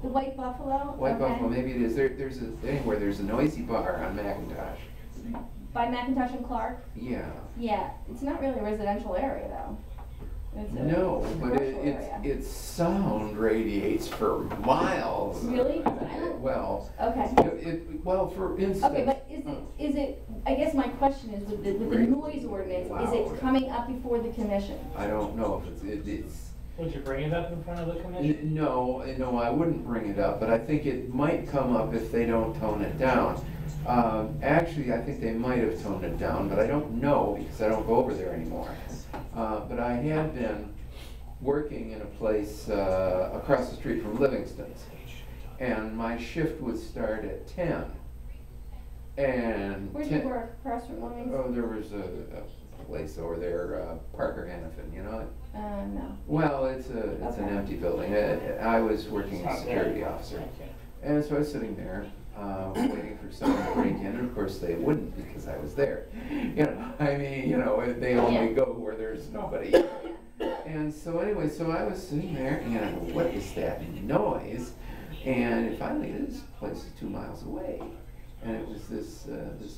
The White Buffalo? White okay. Buffalo, maybe it is. There's a thing where there's a noisy bar on McIntosh. By McIntosh and Clark? Yeah. Yeah, it's not really a residential area though. It's a No, but commercial area. its sound radiates for miles. Really? Well, okay. Well, for instance. Okay, but is it, I guess my question is with the noise ordinance, is it coming up before the commission? I don't know if it's. Would you bring it up in front of the commission? No, I wouldn't bring it up, but I think it might come up if they don't tone it down. Actually, I think they might have toned it down, but I don't know because I don't go over there anymore. But I had been working in a place across the street from Livingston's, and my shift would start at 10. And where'd you work? Across from Livingston? Oh, there was a place over there, Parker Hannafin, you know it? No. Well, it's an empty building. I was working as a security officer. And so I was sitting there, waiting for someone to break in, and of course they wouldn't because I was there. I mean, they only go where there's nobody. And so anyway, so I was sitting there, and what is that noise? And finally, this place is 2 miles away. And it was this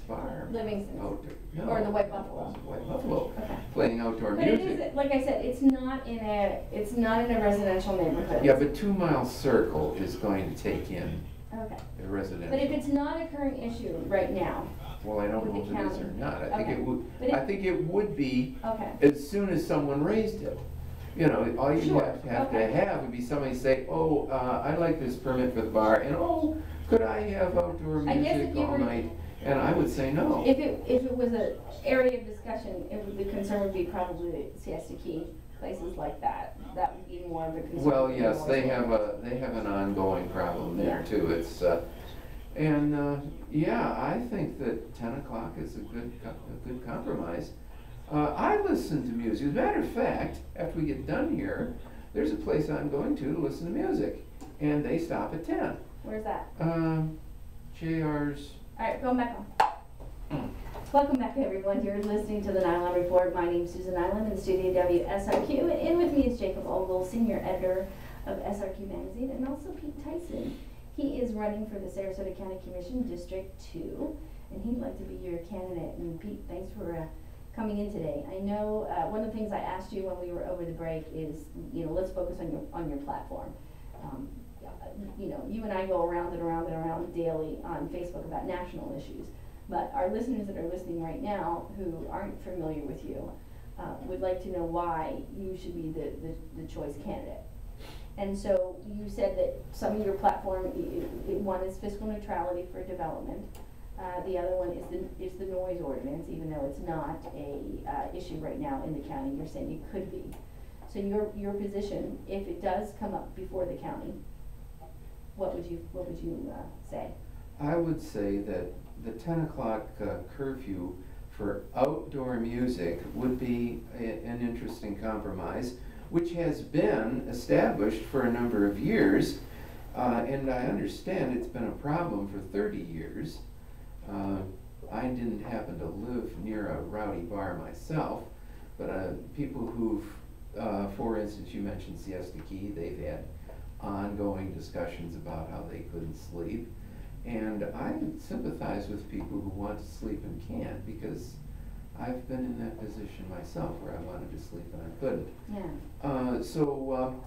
bar. Livingston. No, or the White Buffalo. White Buffalo. Okay. Playing outdoor but music. It is, like I said, it's not in a residential neighborhood. Yeah, but 2 Mile Circle is going to take in the residential. But if it's not a current issue right now. Well, I don't know if it is or not. I think it would. I think it would be as soon as someone raised it. All you have to have would be somebody say, "Oh, I like this permit for the bar," and "Oh, could I have outdoor music all night?" And I would say no. If it was an area of discussion, the concern would be probably Siesta Key, places like that. That would be more of a concern. Well, yes, they have an ongoing problem there too. It's yeah, I think that 10 o'clock is a good compromise. I listen to music. As a matter of fact, after we get done here, there's a place I'm going to listen to music, and they stop at 10. Where's that? JR's. All right, going back on. Welcome back, everyone. You're listening to the Nilon Report. My name's Susan Nilon in the studio WSRQ, and with me is Jacob Ogles, senior editor of SRQ Magazine, and also Pete Theisen. He is running for the Sarasota County Commission, District 2, and he'd like to be your candidate. And Pete, thanks for coming in today. I know one of the things I asked you when we were over the break is, let's focus on your platform. You and I go around and around and around daily on Facebook about national issues, but our listeners that are listening right now who aren't familiar with you would like to know why you should be the choice candidate. And so you said that some of your platform, one is fiscal neutrality for development. The other one is the noise ordinance, even though it's not a issue right now in the county. You're saying it could be. So your position, if it does come up before the county, what would you say? I would say that the 10 o'clock curfew for outdoor music would be an interesting compromise, which has been established for a number of years, and I understand it's been a problem for 30 years. I didn't happen to live near a rowdy bar myself, but people who've, for instance, you mentioned Siesta Key, they've had ongoing discussions about how they couldn't sleep, and I sympathize with people who want to sleep and can't, because I've been in that position myself where I wanted to sleep and I couldn't. Yeah. So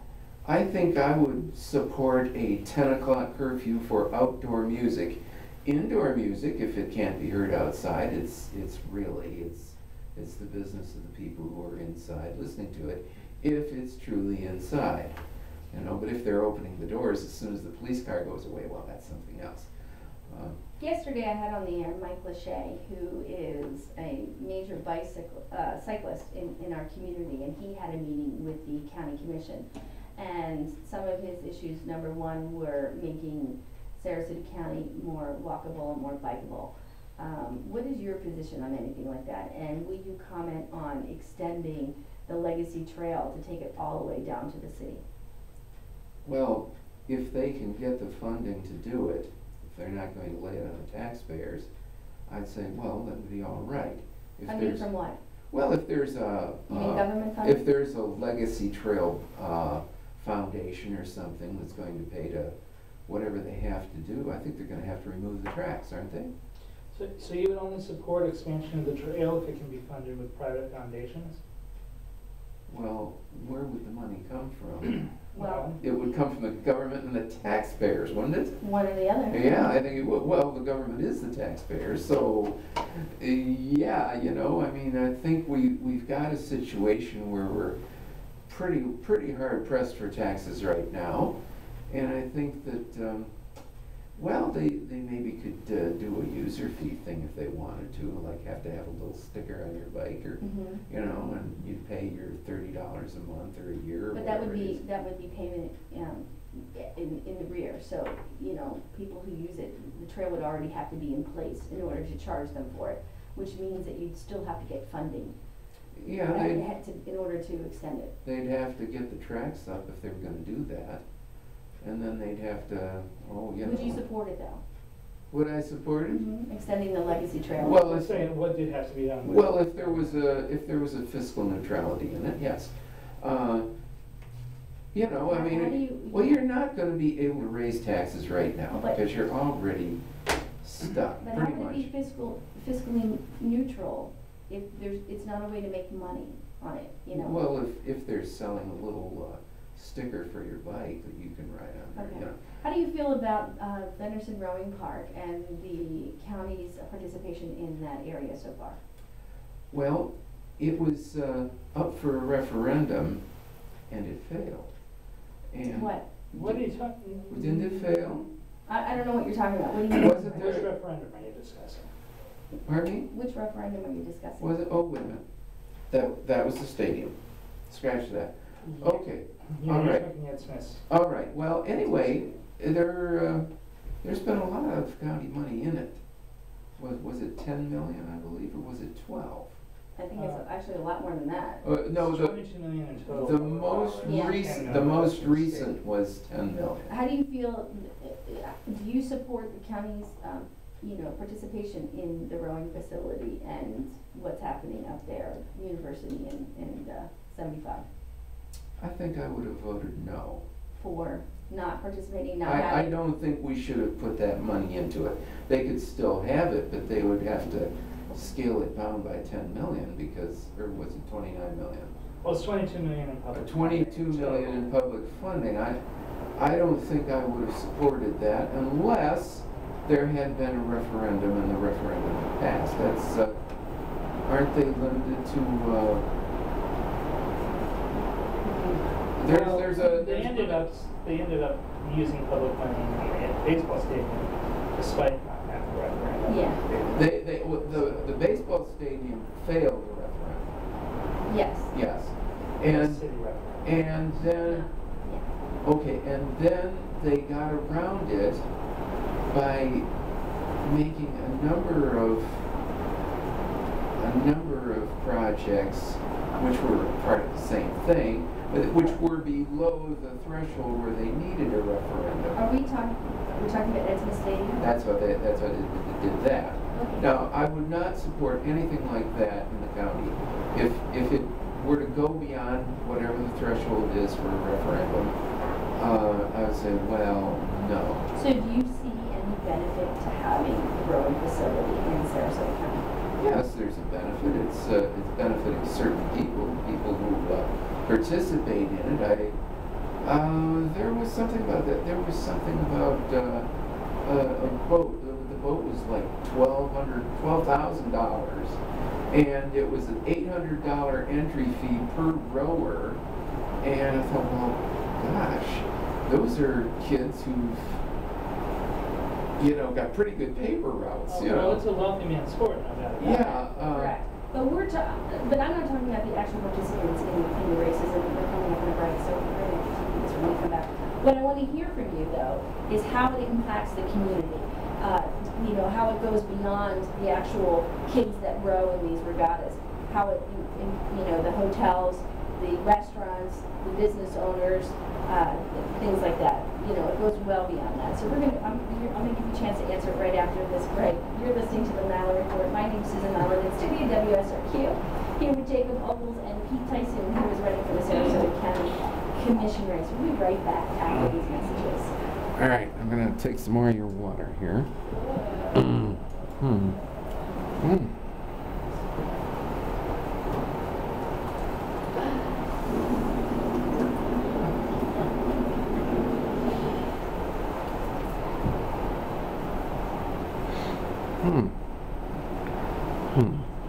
I think I would support a 10 o'clock curfew for outdoor music. Indoor music, if it can't be heard outside, it's the business of the people who are inside listening to it, if it's truly inside. But if they're opening the doors as soon as the police car goes away, well, that's something else. Yesterday I had on the air Mike Lachey, who is a major cyclist in our community, and he had a meeting with the county commission. And some of his issues, number one, were making Sarasota County more walkable and more bikeable. What is your position on anything like that? And will you comment on extending the Legacy Trail to take it all the way down to the city? Well, if they can get the funding to do it, if they're not going to lay it on the taxpayers, I'd say, well, that would be all right. Funding from what? Well, if there's a government funding? If there's a Legacy Trail foundation or something that's going to pay to whatever they have to do, I think they're gonna have to remove the tracks, aren't they? So you would only support expansion of the trail if it can be funded with private foundations? Well, where would the money come from? Well, It would come from the government and the taxpayers, wouldn't it? one or the other. Yeah, I think it would. Well, the government is the taxpayers, so, yeah, you know, I mean, I think we've got a situation where we're pretty hard pressed for taxes right now. And I think that, well, they maybe could do a user fee thing if they wanted to, like have to have a little sticker on your bike or, you know, and you'd pay your $30 a month or a year or But that whatever would it is. be payment, in the rear, so, you know, people who use it, the trail would already have to be in place in order to charge them for it, which means that you'd still have to get funding. Yeah, In order to extend it. they'd have to get the tracks up if they were gonna do that. And then they'd have to, oh, you know. Would you support it though? Would I support it? Extending the legacy trail? Well, I'm saying, what did have to be done with Well, if there was a fiscal neutrality in it, yes. You know, I How do mean, you- well, you're not gonna be able to raise taxes right now But- because you're already stuck, But pretty how much. would it be fiscally neutral if it's not a way to make money on it, you know? Well, if they're selling a little sticker for your bike that you can ride on there, you Okay. know. How do you feel about Fenderson Rowing Park and the county's participation in that area so far? Well, it was up for a referendum and it failed. And What? What are you talking? Didn't it fail? I don't know what you're talking about. What do you mean? Wasn't Which there- referendum are you discussing? Pardon me? Which referendum are you discussing? Was it, oh, wait a minute. That was the stadium. Scratch that. Okay, Yeah, all you're right. talking Ed Smith's. All right, well, anyway, there's been a lot of county money in it. Was it 10 million, I believe, or was it 12? I think it's actually a lot more than that. No, It's 22 million in total. the most Yeah. recent, the most recent was 10 million. How do you feel, do you support the county's, participation in the rowing facility and what's happening up there, University and 75? I think I would have voted no. For not participating, not I having? don't think we should have put that money into it. They could still have it, but they would have to scale it down by 10 million because, or was it 29 million? Well, it's 22 million in public. 22 million in public funding. I don't think I would have supported that unless there had been a referendum and the referendum had passed. That's, aren't they limited to, They ended up using public money in the baseball stadium despite not having a referendum. Yeah. the baseball stadium failed the referendum. Yes. Yes. The city referendum. And then, Yeah. okay, and then they got around it by making a number of projects which were part of the same thing, but which were below the threshold where they needed a referendum. We're talking about Edmond Stadium? That's what they did that. Okay. Now, I would not support anything like that in the county. If it were to go beyond whatever the threshold is for a referendum, I would say, well, no. So do you see any benefit to having the rowing facility in Sarasota County? Yes, there's a benefit. It's benefiting certain people who participate in it. There was something about that. There was something about a boat. The boat was like $12,000, and it was an $800 entry fee per rower. And I thought, well, gosh, those are kids who've, got pretty good paper routes. Well, it's a wealthy man's sport, no doubt about it. Yeah. Correct. But I'm not talking about the actual participants in the races, and we're coming up on a break, so we're going to continue this when we come back. What I want to hear from you, though, is how it impacts the community. How it goes beyond the actual kids that row in these regattas. How it, the hotels, the restaurants, the business owners, things like that. It goes well beyond that. So I'm going to give you a chance to answer it right after this break. You're listening to the Mallory Report. My name is Susan Mallory. In studio WSRQ, here with Jacob Ogles and Pete Theisen, who is running for the Sarasota County Commission race. We'll be right back after these messages. All right, I'm gonna take some more of your water here.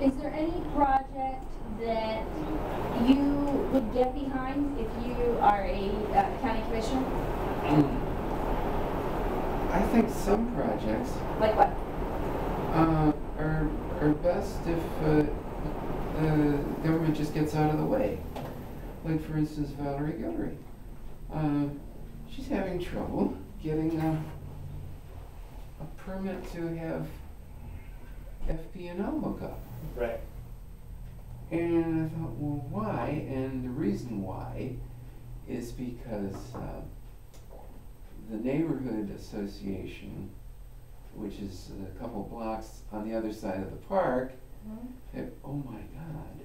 Is there any project that you would get behind if you are a county commissioner? I think some projects Like what? are best if the government just gets out of the way. Like, for instance, Valerie Guillory. She's having trouble getting a permit to have FP&L hookup. Right. And I thought, well, why? And the reason why is because the neighborhood association, which is a couple blocks on the other side of the park, oh my God,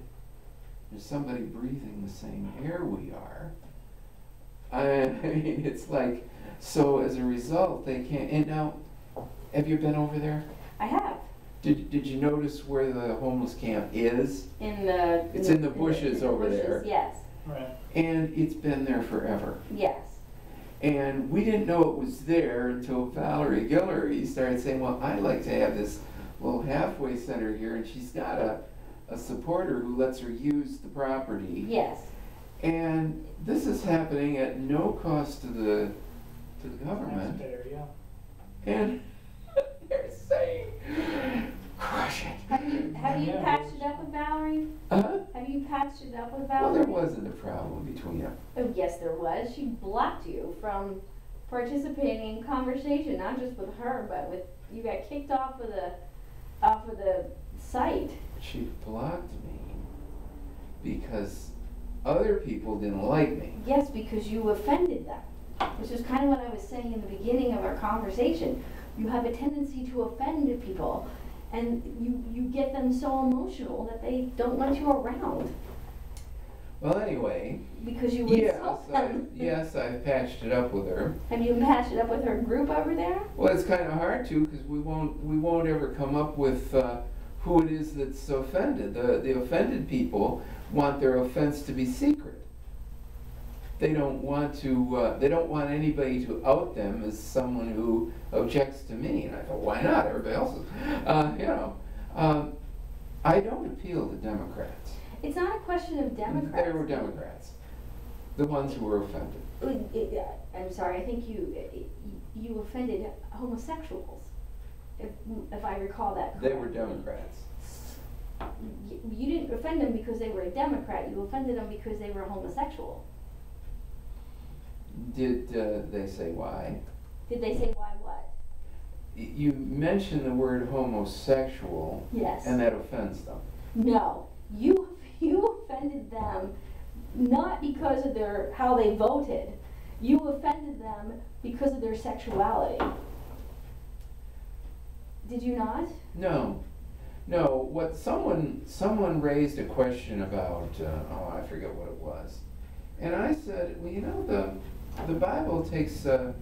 there's somebody breathing the same air we are. I mean, it's like, so as a result, they can't. And now, have you been over there? I have. Did you notice where the homeless camp is? It's in the bushes over bushes, there. Yes. Right. And it's been there forever. Yes. And we didn't know it was there until Valerie Guillory started saying, well, I'd like to have this little halfway center here, and she's got a supporter who lets her use the property. Yes. And this is happening at no cost to the government. Taxpayer, yeah. And they're saying, crush it. Have you patched it up with Valerie? Have you patched it up with Well, Valerie? there wasn't a problem between them. Oh, yes, there was. She blocked you from participating in conversation, not just with her, but with you got kicked off of the site. She blocked me because other people didn't like me. Yes, because you offended them, which is kind of what I was saying in the beginning of our conversation. You have a tendency to offend people, and you get them so emotional that they don't want you around Well, anyway, because you insult them. yes, I've patched it up with her. Have you patched it up with her group over there? Well, it's kind of hard to because we won't ever come up with who it is that's offended. The offended people want their offense to be secret. They don't want to. They don't want anybody to out them as someone who objects to me. And I thought, why not? Everybody else is. I don't appeal to Democrats. It's not a question of Democrats. They were Democrats, the ones who were offended. I'm sorry. I think you offended homosexuals, if I recall that correctly. They were Democrats. You didn't offend them because they were a Democrat. You offended them because they were homosexual. Did they say why? Did they say why what? You mentioned the word homosexual. Yes. And that offends them. No, you offended them not because of how they voted. You offended them because of their sexuality. Did you not? No. What someone raised a question about. I forget what it was, and I said, well, you know, the Bible takes a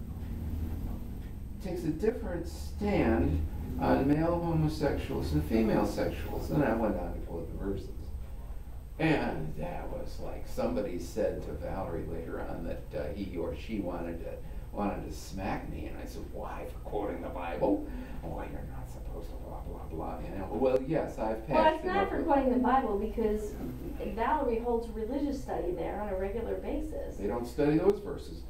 different stand on male homosexuals and female sexuals. And I went on to quote the verses. And that was like somebody said to Valerie later on that he or she wanted to smack me. And I said, why, for quoting the Bible? Oh, you're not supposed to blah, blah, blah. You know, well, yes, I've patched Well, it's it not up for with- quoting the Bible because Valerie holds religious study there on a regular basis. They don't study those verses.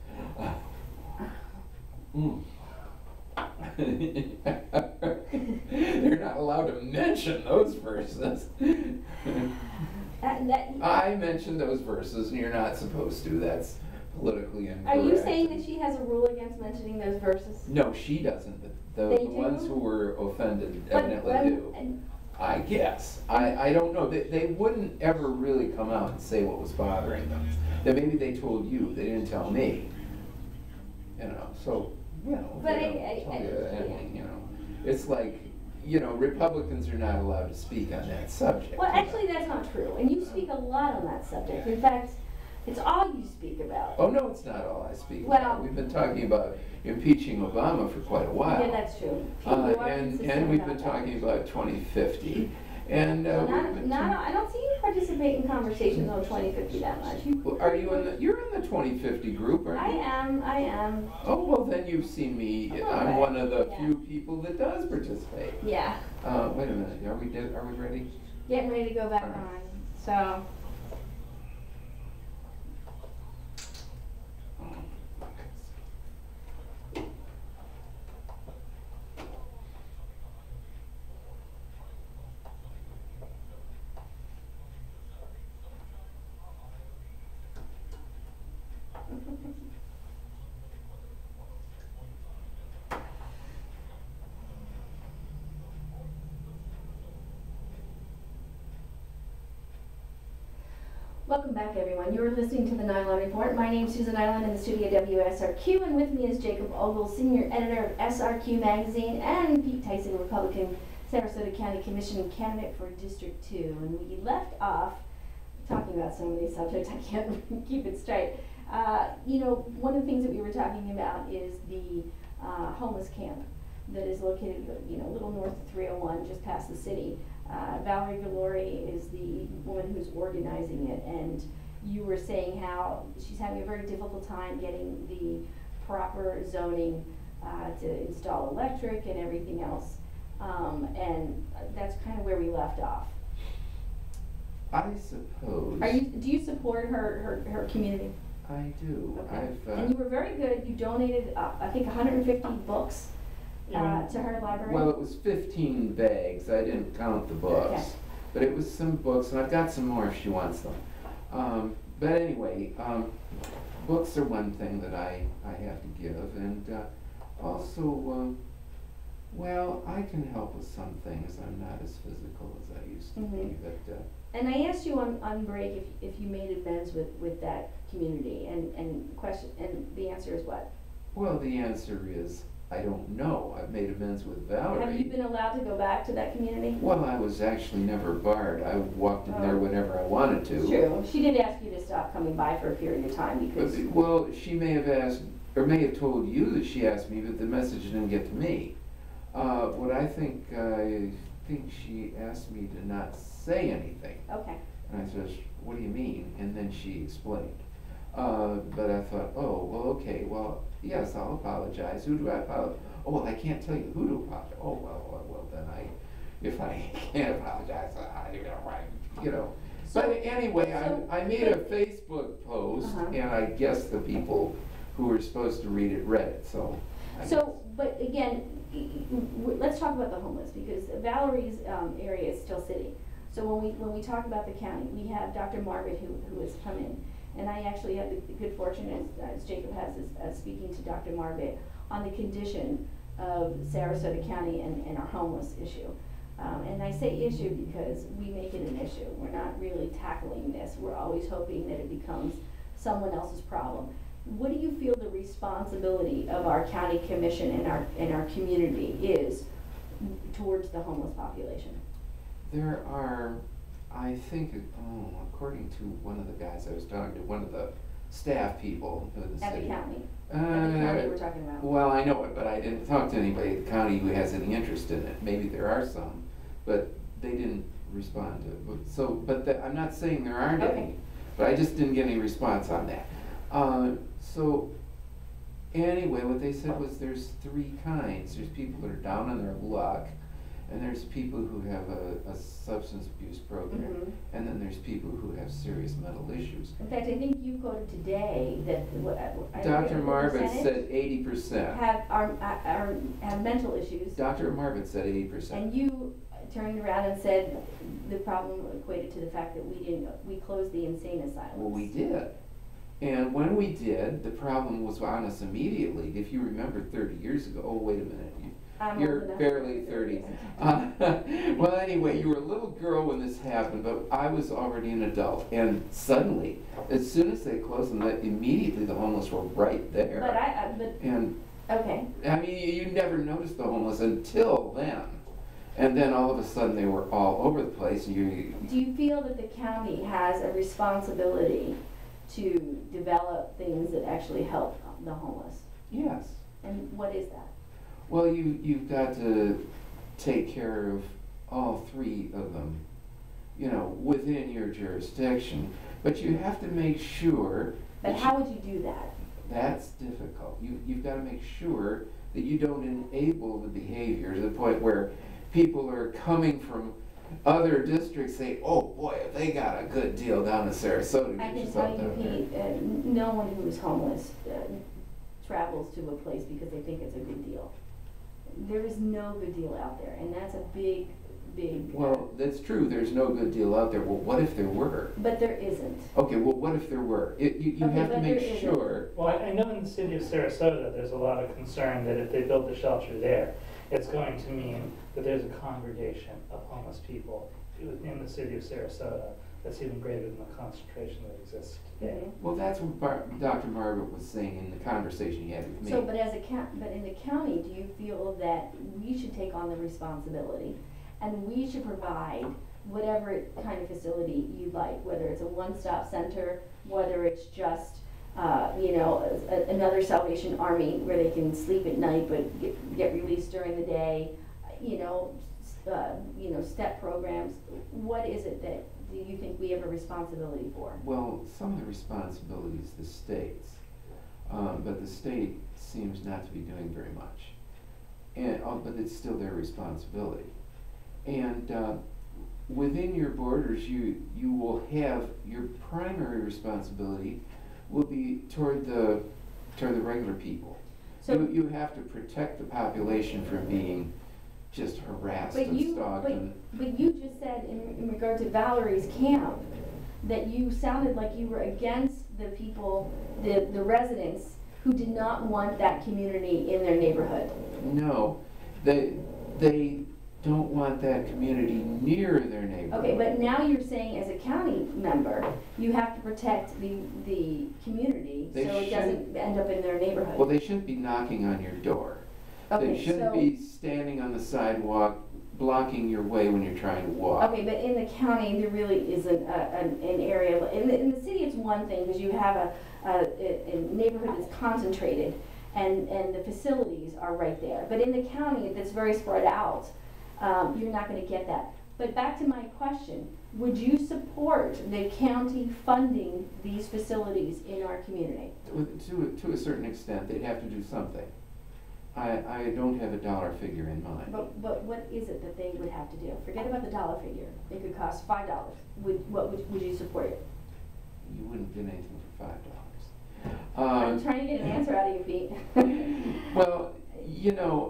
They're not allowed to mention those verses. I mentioned those verses, and you're not supposed to. That's politically incorrect. Are you saying that she has a rule against mentioning those verses? No, she doesn't. The They ones do? who were offended But evidently when- do. I guess. I don't know. They wouldn't ever really come out and say what was bothering them. That maybe they told you. They didn't tell me. You know, so, you know. But they don't tell you anything, you know. It's like, you know, Republicans are not allowed to speak on that subject. Well, you know. actually, that's not true. And you speak a lot on that subject. In fact, It's all you speak about. Oh, no, it's not all I speak Well- about. We've been talking about impeaching Obama for quite a while. Yeah, that's true. You are consistent And we've about been that. talking about 2050. And So we've been I don't see you participate in conversations on 2050 that much. Are you you're in the 2050 group, aren't you? I am. Oh, well, then you've seen me. Oh, I'm right. one of the Yeah. few people that does participate. Yeah. Wait a minute, are we ready? Getting ready to go back All right. on. So, welcome back, everyone. You're listening to the Nilon Report. My name's Susan Nilon in the studio WSRQ, and with me is Jacob Ogles, senior editor of SRQ Magazine, and Pete Theisen, Republican Sarasota County Commission candidate for District 2. And we left off talking about so many subjects, I can't keep it straight. You know, one of the things that we were talking about is the homeless camp that is located, you know, a little north of 301, just past the city. Valerie Galori is the woman who's organizing it, and you were saying how she's having a very difficult time getting the proper zoning to install electric and everything else, and that's kind of where we left off. I suppose. Do you support her community? I do. Okay. And you were very good. You donated, I think, 150 books to her library. Well, it was 15 bags. I didn't count the books. Okay. But it was some books, and I've got some more if she wants them. But anyway, books are one thing that I have to give. And also, well, I can help with some things. I'm not as physical as I used to be. But and I asked you on break if you made amends with that community, and the answer is what? well, the answer is, I don't know. I've made amends with Valerie. Have you been allowed to go back to that community? Well, I was actually never barred. I walked in there whenever I wanted to. True. She did ask you to stop coming by for a period of time because... Well, she may have asked, or may have told you that she asked me, but the message didn't get to me. What I think she asked me to not say anything. Okay. And I said, what do you mean? And then she explained. But I thought, oh, well, okay, well, yes, I'll apologize. Who do I apologize? Oh, well, I can't tell you who to apologize. Oh, well, then if I can't apologize, you know. So, but anyway, I made a Facebook post, and I guess the people who were supposed to read it read it, so. But again, let's talk about the homeless, because Valerie's area is still city. So when we talk about the county, we have Dr. Margaret who has come in. And I actually had the good fortune, as Jacob has, as speaking to Dr. Margaret on the condition of Sarasota County and our homeless issue. And I say issue because we make it an issue. We're not really tackling this. We're always hoping that it becomes someone else's problem. What do you feel the responsibility of our county commission and our community is towards the homeless population? There are, I think, according to one of the guys I was talking to, one of the staff people in the At city. the county? At the county we're talking about? Well, I know it, but I didn't talk to anybody at the county who has any interest in it. Maybe there are some, but they didn't respond to it. But I'm not saying there aren't any, but I just didn't get any response on that. So anyway, what they said was there's three kinds. There's people that are down on their luck, and there's people who have a substance abuse program, and then there's people who have serious mental issues. In fact, I think you quoted today that Dr. Margaret said 80%. Have mental issues. Dr. Margaret said 80%. And you turned around and said the problem equated to the fact that we closed the insane asylum. Well, we did. And when we did, the problem was on us immediately. If you remember 30 years ago, oh, wait a minute. You're barely 30. Well, anyway, you were a little girl when this happened, but I was already an adult. And suddenly, as soon as they closed them, immediately the homeless were right there. Okay. I mean, you never noticed the homeless until then. And then all of a sudden they were all over the place. Do you feel that the county has a responsibility to develop things that actually help the homeless. Yes. And what is that? Well, you've got to take care of all three of them, you know, within your jurisdiction. But you have to make sure. But how would you do that? That's difficult. You've got to make sure that you don't enable the behavior to the point where people are coming from other districts say, oh boy, if they got a good deal down in Sarasota. I can tell you, Pete, no one who is homeless travels to a place because they think it's a good deal. There is no good deal out there, and that's a big. Well, that's true. There's no good deal out there. Well, what if there were? But there isn't. Okay, well, what if there were? You Okay, have to but make there sure. Well, I know in the city of Sarasota, there's a lot of concern that if they build the shelter there, it's going to mean that there's a congregation of homeless people in the city of Sarasota that's even greater than the concentration that exists today. Mhm. Well, that's what Dr. Margaret was saying in the conversation he had with me. So, but in the county, do you feel that we should take on the responsibility and we should provide whatever kind of facility you like, whether it's a one-stop center, whether it's just, another Salvation Army where they can sleep at night but get released during the day, step programs. What is it that do you think we have a responsibility for? Well, some of the responsibility is the state's, but the state seems not to be doing very much. But it's still their responsibility. And within your borders, you will have your primary responsibility will be toward the regular people. So you have to protect the population from being just harassed and stalked. But you just said in regard to Valerie's camp that you sounded like you were against the people, the residents who did not want that community in their neighborhood. No, they don't want that community near their neighborhood. Okay, but now you're saying as a county member, you have to protect the community so it doesn't end up in their neighborhood. Well, they shouldn't be knocking on your door. Okay, They shouldn't be standing on the sidewalk blocking your way when you're trying to walk. Okay, but in the county, there really isn't an area. In the city, it's one thing because you have a neighborhood that's concentrated, and the facilities are right there. But in the county, that's very spread out. You're not going to get that. But back to my question: would you support the county funding these facilities in our community? To a certain extent, they'd have to do something. I don't have a dollar figure in mind. But what is it that they would have to do? Forget about the dollar figure. It could cost $5. Would you support it? You wouldn't get anything for $5. I'm trying to get an answer out of you, Pete. Well,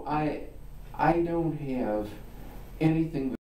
I don't have anything